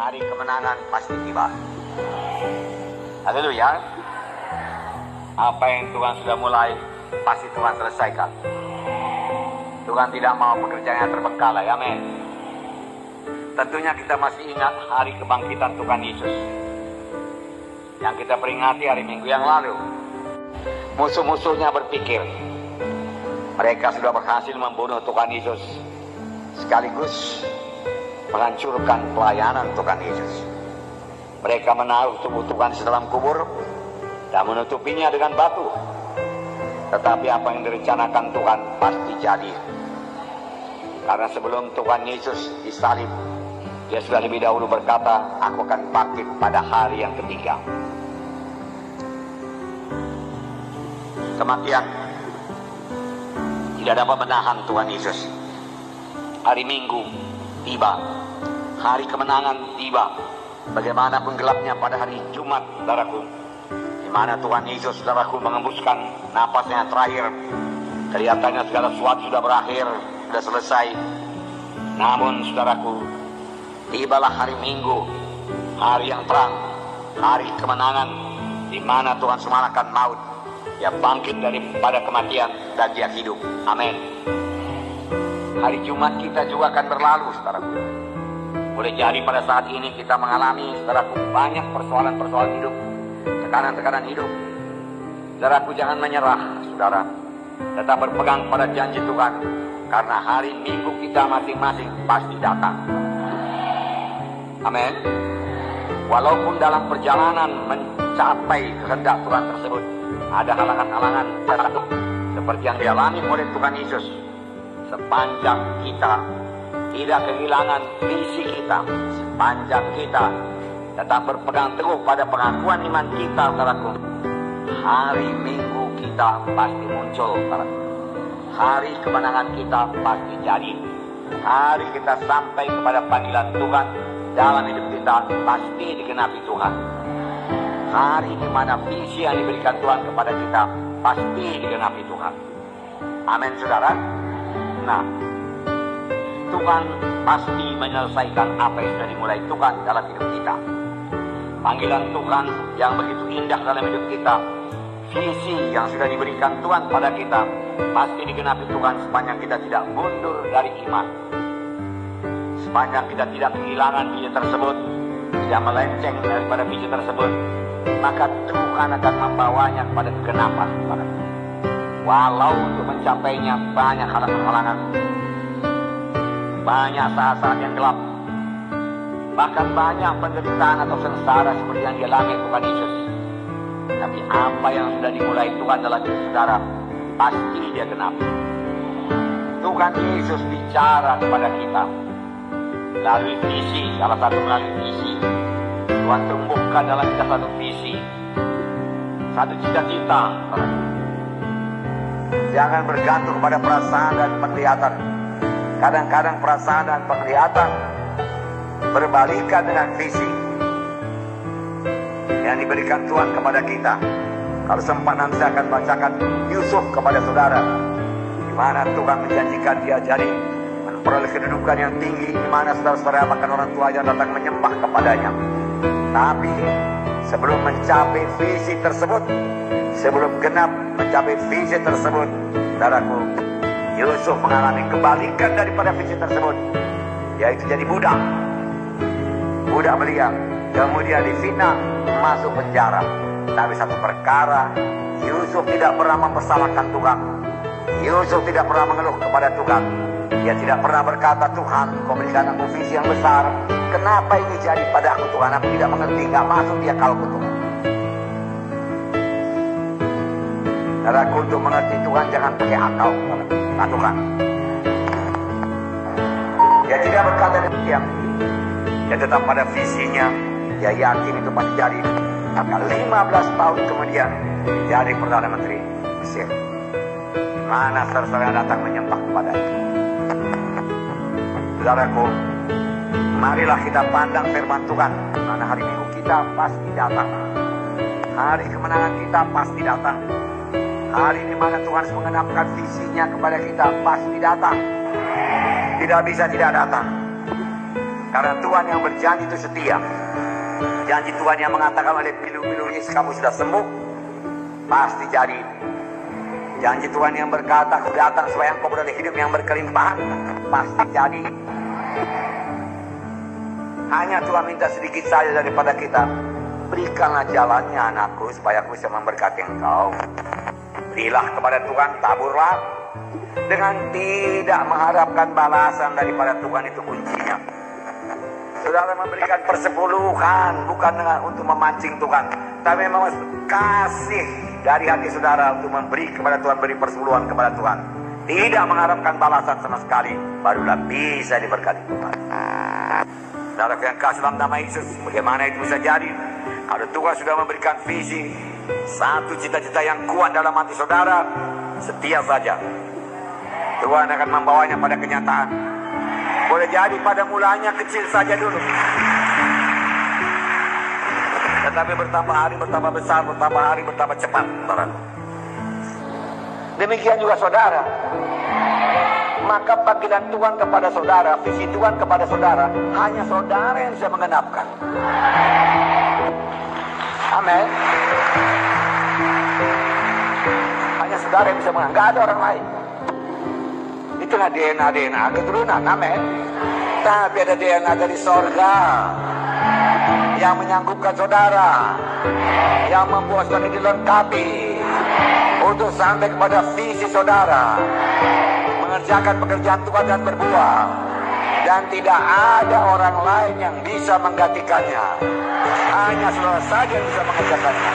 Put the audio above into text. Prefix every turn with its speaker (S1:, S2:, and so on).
S1: hari kemenangan pasti tiba. Haleluya. Apa yang Tuhan sudah mulai, pasti Tuhan selesaikan. Tuhan tidak mau pekerjaan yang terbengkalai. Amin. Tentunya kita masih ingat hari kebangkitan Tuhan Yesus yang kita peringati hari Minggu yang lalu. Musuh-musuhnya berpikir mereka sudah berhasil membunuh Tuhan Yesus, sekaligus menghancurkan pelayanan Tuhan Yesus. Mereka menaruh tubuh Tuhan di dalam kubur dan menutupinya dengan batu. Tetapi apa yang direncanakan Tuhan pasti jadi. Karena sebelum Tuhan Yesus disalib, Dia sudah lebih dahulu berkata, aku akan bangkit pada hari yang ketiga. Kematian tidak dapat menahan Tuhan Yesus. Hari Minggu tiba, hari kemenangan tiba. Bagaimanapun gelapnya pada hari Jumat, saudaraku, di mana Tuhan Yesus, saudaraku, mengembuskan napasnya terakhir. Kelihatannya segala sesuatu sudah berakhir, sudah selesai. Namun, saudaraku, tibalah hari Minggu, hari yang terang, hari kemenangan, di mana Tuhan mengalahkan maut. Dia bangkit daripada kematian dan Dia hidup. Amin. Hari Jumat kita juga akan berlalu, saudaraku. Boleh jadi pada saat ini kita mengalami, saudaraku, banyak persoalan-persoalan hidup, tekanan-tekanan hidup. Saudaraku, jangan menyerah, saudara. Tetap berpegang pada janji Tuhan, karena hari Minggu kita masing-masing pasti datang. Amin. Walaupun dalam perjalanan mencapai kehendak Tuhan tersebut ada halangan-halangan seperti yang dialami oleh Tuhan Yesus, sepanjang kita tidak kehilangan visi kita, sepanjang kita tetap berpegang teguh pada pengakuan iman kita, saudaraku, hari Minggu kita pasti muncul, saudaraku. Hari kemenangan kita pasti jadi. Hari kita sampai kepada panggilan Tuhan dalam hidup kita pasti digenapi Tuhan. Hari di mana visi yang diberikan Tuhan kepada kita pasti digenapi Tuhan. Amin, saudara. Nah, Tuhan pasti menyelesaikan apa yang sudah dimulai Tuhan dalam hidup kita. Panggilan Tuhan yang begitu indah dalam hidup kita, visi yang sudah diberikan Tuhan pada kita, pasti digenapi Tuhan sepanjang kita tidak mundur dari iman. Sepanjang kita tidak kehilangan visi tersebut, tidak melenceng daripada visi tersebut, maka Tuhan akan membawanya kepada kegenapan. Walau untuk mencapainya banyak halangan-halangan, banyak saat-saat yang gelap, bahkan banyak penderitaan atau sengsara seperti yang dialami Tuhan Yesus. Tapi apa yang sudah dimulai Tuhan dalam hidup saudara, pasti Dia genapi. Tuhan Yesus bicara kepada kita melalui visi, salah satu melalui visi. Tuhan tumbuhkan dalam kita satu visi, satu cita-cita. Jangan bergantung pada perasaan dan penglihatan. Kadang-kadang perasaan dan penglihatan berbalikan dengan visi yang diberikan Tuhan kepada kita. Kalau sempat nanti saya akan bacakan Yusuf kepada saudara, di mana Tuhan menjanjikan dia jadi memperoleh kedudukan yang tinggi, di mana saudara-saudara bahkan orang tua yang datang menyembah kepadanya. Tapi sebelum mencapai visi tersebut, sebelum genap mencapai visi tersebut, saudaraku, Yusuf mengalami kebalikan daripada visi tersebut, yaitu jadi budak belia, kemudian difitnah, masuk penjara. Tapi satu perkara, Yusuf tidak pernah mempersalahkan Tuhan. Yusuf tidak pernah mengeluh kepada Tuhan. Dia tidak pernah berkata, Tuhan, Kau berikan aku visi yang besar, kenapa ini jadi pada aku, Tuhan? Aku tidak mengerti, gak masuk di akalku, Tuhan. Saudaraku, untuk mengerti Tuhan jangan pakai akal, Tuhan. Dia tidak berkata demikian. Dia tetap pada visinya. Dia yakin itu pasti jadi. Maka 15 tahun kemudian jadi Perdana Menteri Mesir. Mana saudara datang menyembah kepadanya. Saudaraku, marilah kita pandang firman Tuhan. Karena hari Minggu kita pasti datang. Hari kemenangan kita pasti datang. Hari di mana Tuhan mengenapkan visinya kepada kita pasti datang. Tidak bisa tidak datang. Karena Tuhan yang berjanji itu setia. Janji Tuhan yang mengatakan oleh pilu-pilu Yesus, kamu sudah sembuh, pasti jadi. Janji Tuhan yang berkata, aku datang supaya engkau beroleh hidup yang berkelimpahan, pasti jadi. Hanya Tuhan minta sedikit saja daripada kita. Berikanlah jalannya anakku, supaya aku bisa memberkati engkau. Berilah kepada Tuhan, taburlah. Dengan tidak mengharapkan balasan daripada Tuhan, itu kuncinya. Saudara memberikan persepuluhan bukan untuk memancing Tuhan, tapi memang kasih dari hati saudara untuk memberi kepada Tuhan, beri persepuluhan kepada Tuhan. Tidak mengharapkan balasan sama sekali, barulah bisa diberkati Tuhan. Saudara yang kasih dalam nama Yesus, bagaimana itu bisa jadi? Kalau Tuhan sudah memberikan visi, satu cita-cita yang kuat dalam hati saudara, setia saja. Tuhan akan membawanya pada kenyataan. Boleh jadi pada mulanya kecil saja dulu, tetapi bertambah hari bertambah besar, bertambah hari bertambah cepat, saudara. Demikian juga saudara. Maka panggilan Tuhan kepada saudara, visi Tuhan kepada saudara, hanya saudara yang bisa mengenapkan. Amin. Hanya saudara yang bisa mengenapkan, nggak ada orang lain. Itulah DNA keturunan, amin. Tapi ada DNA dari sorga yang menyanggupkan saudara, yang membuat saudara dilengkapi untuk sampai kepada visi saudara, mengerjakan pekerjaan Tuhan dan berbuah. Dan tidak ada orang lain yang bisa menggantikannya, hanya saudara saja yang bisa mengerjakannya.